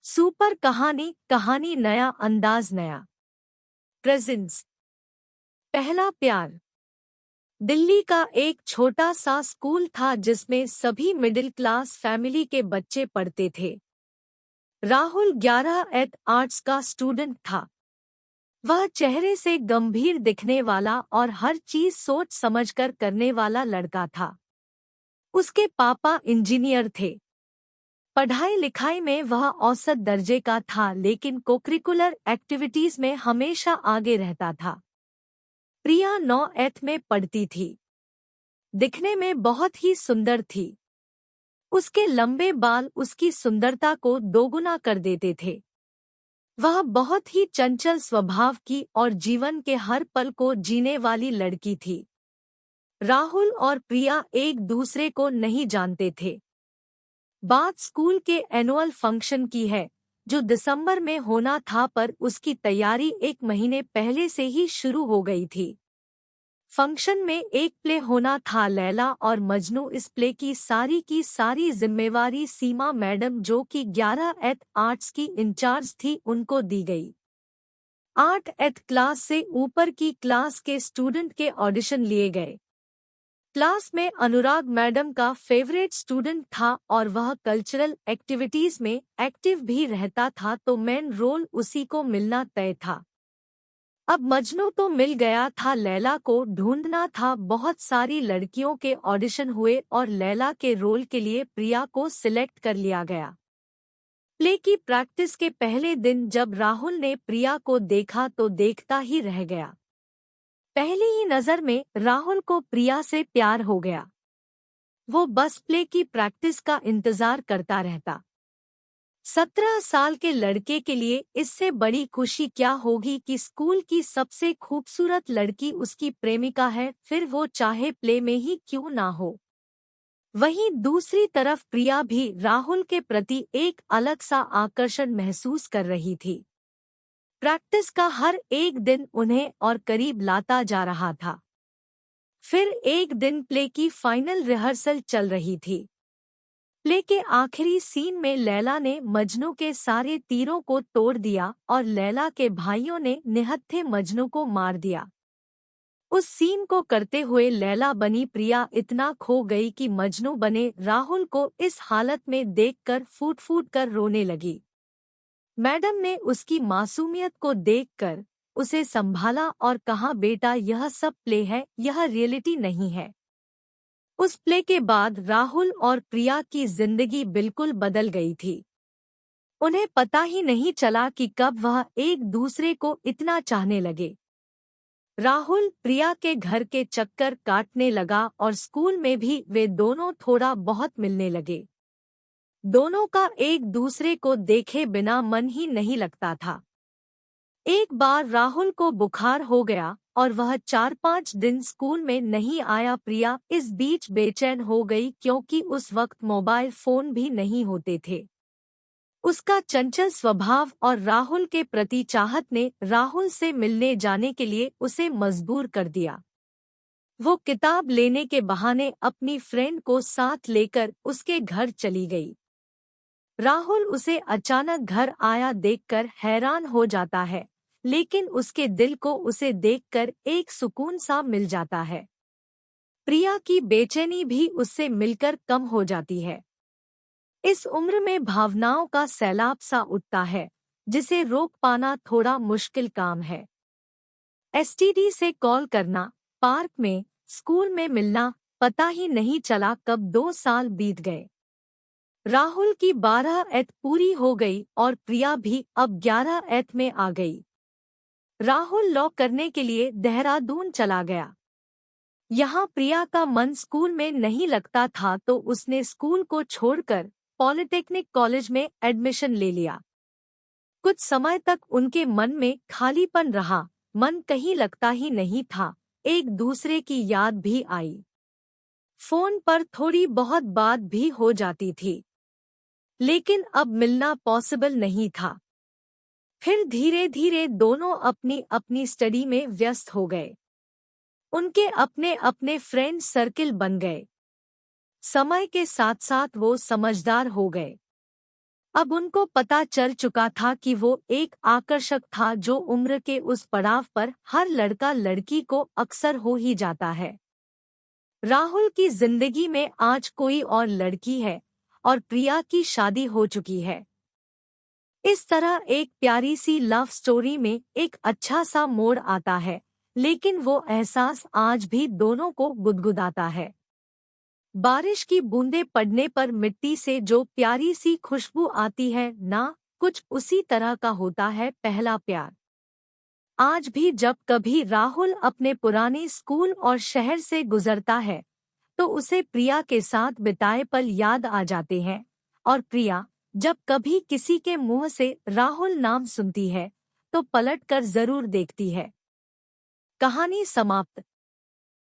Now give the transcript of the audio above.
Super कहानी कहानी नया अंदाज नया प्रेजेंस। पहला प्यार। दिल्ली का एक छोटा सा स्कूल था जिसमें सभी मिडिल क्लास फैमिली के बच्चे पढ़ते थे। राहुल 11th आर्ट्स का स्टूडेंट था। वह चेहरे से गंभीर दिखने वाला और हर चीज सोच समझकर करने वाला लड़का था। उसके पापा इंजीनियर थे। पढ़ाई लिखाई में वह औसत दर्जे का था, लेकिन कोकरिकुलर एक्टिविटीज में हमेशा आगे रहता था। प्रिया 9th में पढ़ती थी। दिखने में बहुत ही सुंदर थी। उसके लंबे बाल उसकी सुंदरता को दोगुना कर देते थे। वह बहुत ही चंचल स्वभाव की और जीवन के हर पल को जीने वाली लड़की थी। राहुल और प्रिया एक दूसरे को नहीं जानते थे। बात स्कूल के एनुअल फंक्शन की है, जो दिसंबर में होना था, पर उसकी तैयारी एक महीने पहले से ही शुरू हो गई थी। फंक्शन में एक प्ले होना था। लैला और मजनू इस प्ले की सारी जिम्मेवारी सीमा मैडम, जो कि 11th आर्ट्स की इंचार्ज थी, उनको दी गई। 8th क्लास से ऊपर की क्लास के स्टूडेंट के ऑडिशन लिए गए। क्लास में अनुराग मैडम का फेवरेट स्टूडेंट था और वह कल्चरल एक्टिविटीज में एक्टिव भी रहता था, तो मेन रोल उसी को मिलना तय था। अब मजनू तो मिल गया था, लैला को ढूंढना था। बहुत सारी लड़कियों के ऑडिशन हुए और लैला के रोल के लिए प्रिया को सिलेक्ट कर लिया गया। प्ले की प्रैक्टिस के पहले दिन जब राहुल ने प्रिया को देखा तो देखता ही रह गया। पहली ही नजर में राहुल को प्रिया से प्यार हो गया। वो बस प्ले की प्रैक्टिस का इंतजार करता रहता। 17 साल के लड़के के लिए इससे बड़ी खुशी क्या होगी कि स्कूल की सबसे खूबसूरत लड़की उसकी प्रेमिका है, फिर वो चाहे प्ले में ही क्यों ना हो। वहीं दूसरी तरफ प्रिया भी राहुल के प्रति एक अलग सा आकर्षण महसूस कर रही थी। प्रैक्टिस का हर एक दिन उन्हें और करीब लाता जा रहा था। फिर एक दिन प्ले की फाइनल रिहर्सल चल रही थी। प्ले के आखिरी सीन में लैला ने मजनू के सारे तीरों को तोड़ दिया और लैला के भाइयों ने निहत्थे मजनू को मार दिया। उस सीन को करते हुए लैला बनी प्रिया इतना खो गई कि मजनू बने राहुल को इस हालत में देखकर फूट फूट कर रोने लगी। मैडम ने उसकी मासूमियत को देखकर उसे संभाला और कहा, बेटा यह सब प्ले है, यह रियलिटी नहीं है। उस प्ले के बाद राहुल और प्रिया की जिंदगी बिल्कुल बदल गई थी। उन्हें पता ही नहीं चला कि कब वह एक दूसरे को इतना चाहने लगे। राहुल प्रिया के घर के चक्कर काटने लगा और स्कूल में भी वे दोनों थोड़ा बहुत मिलने लगे। दोनों का एक दूसरे को देखे बिना मन ही नहीं लगता था। एक बार राहुल को बुखार हो गया और वह 4-5 दिन स्कूल में नहीं आया। प्रिया इस बीच बेचैन हो गई, क्योंकि उस वक्त मोबाइल फोन भी नहीं होते थे। उसका चंचल स्वभाव और राहुल के प्रति चाहत ने राहुल से मिलने जाने के लिए उसे मजबूर कर दिया। वो किताब लेने के बहाने अपनी फ्रेंड को साथ लेकर उसके घर चली गई। राहुल उसे अचानक घर आया देखकर हैरान हो जाता है, लेकिन उसके दिल को उसे देखकर एक सुकून सा मिल जाता है। प्रिया की बेचैनी भी उससे मिलकर कम हो जाती है। इस उम्र में भावनाओं का सैलाब सा उठता है, जिसे रोक पाना थोड़ा मुश्किल काम है। एसटीडी से कॉल करना, पार्क में, स्कूल में मिलना, पता ही नहीं चला कब 2 साल बीत गए। राहुल की 12th पूरी हो गई और प्रिया भी अब 11th में आ गई। राहुल लॉ करने के लिए देहरादून चला गया। यहाँ प्रिया का मन स्कूल में नहीं लगता था, तो उसने स्कूल को छोड़कर पॉलिटेक्निक कॉलेज में एडमिशन ले लिया। कुछ समय तक उनके मन में खालीपन रहा, मन कहीं लगता ही नहीं था। एक दूसरे की याद भी आई। फोन पर थोड़ी बहुत बात भी हो जाती थी, लेकिन अब मिलना पॉसिबल नहीं था। फिर धीरे धीरे दोनों अपनी अपनी स्टडी में व्यस्त हो गए। उनके अपने अपने फ्रेंड सर्किल बन गए। समय के साथ साथ वो समझदार हो गए। अब उनको पता चल चुका था कि वो एक आकर्षक था जो उम्र के उस पड़ाव पर हर लड़का लड़की को अक्सर हो ही जाता है। राहुल की जिंदगी में आज कोई और लड़की है और प्रिया की शादी हो चुकी है। इस तरह एक प्यारी सी लव स्टोरी में एक अच्छा सा मोड़ आता है, लेकिन वो एहसास आज भी दोनों को गुदगुदाता है। बारिश की बूंदें पड़ने पर मिट्टी से जो प्यारी सी खुशबू आती है ना, कुछ उसी तरह का होता है पहला प्यार। आज भी जब कभी राहुल अपने पुराने स्कूल और शहर से गुजरता है तो उसे प्रिया के साथ बिताए पल याद आ जाते हैं, और प्रिया जब कभी किसी के मुंह से राहुल नाम सुनती है तो पलट कर जरूर देखती है। कहानी समाप्त।